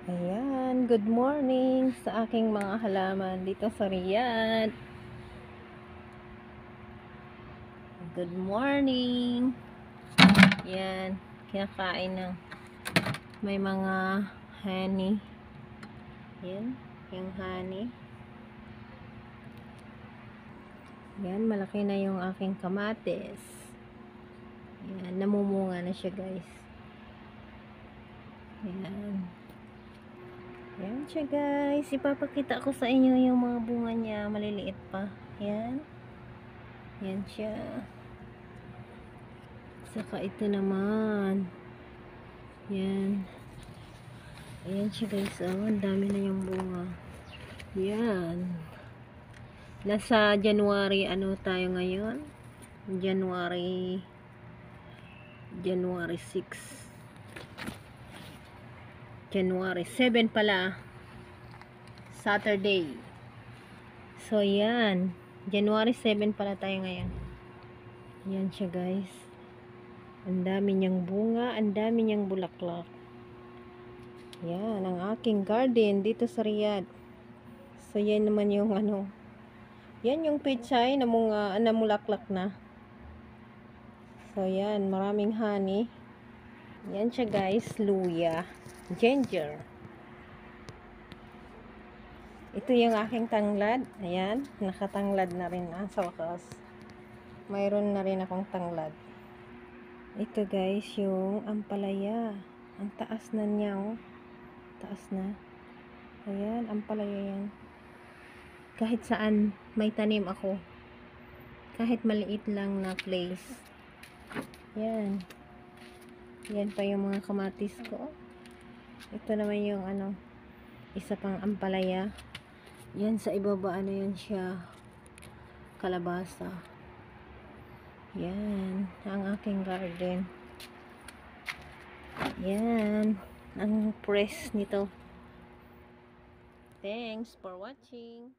Ayan, good morning sa aking mga halaman dito sa Riyadh. Good morning. Yan, kinakain ng may mga honey. Yan, yung honey. Yan, malaki na yung aking kamatis. Yan, namumunga na siya, guys. Yan. Yan siya, guys. Ipapakita ko sa inyo yung mga bunga niya. Maliliit pa. Yan. Yan siya. Saka ito naman. Yan. Ayan siya, guys. Oh, ang dami na yung bunga. Yan. Nasa January, ano tayo ngayon? January 6. January 7 pala. Saturday. So, yan. January 7 pala tayo ngayon. Yan siya, guys. Ang dami niyang bunga. Ang dami niyang bulaklak. Yan. Ang aking garden dito sa Riyadh. So, yan naman yung ano. Yan yung pechay na namulaklak na. So, yan. Maraming honey. Yan siya, guys. Luya. Ginger. Ito yung aking tanglad. Ayan. Nakatanglad na rin sa wakas. Mayroon na rin akong tanglad. Ito, guys, yung ampalaya. Ang taas na niya, oh. Taas na. Ayan, ampalaya yan. Kahit saan may tanim ako. Kahit maliit lang na place. Yan. Yan pa yung mga kamatis ko. Ito naman yung ano, isa pang ampalaya. Yan sa ibaba, ano yan siya, kalabasa. Yan ang aking garden. Yan ang press nito. Thanks for watching.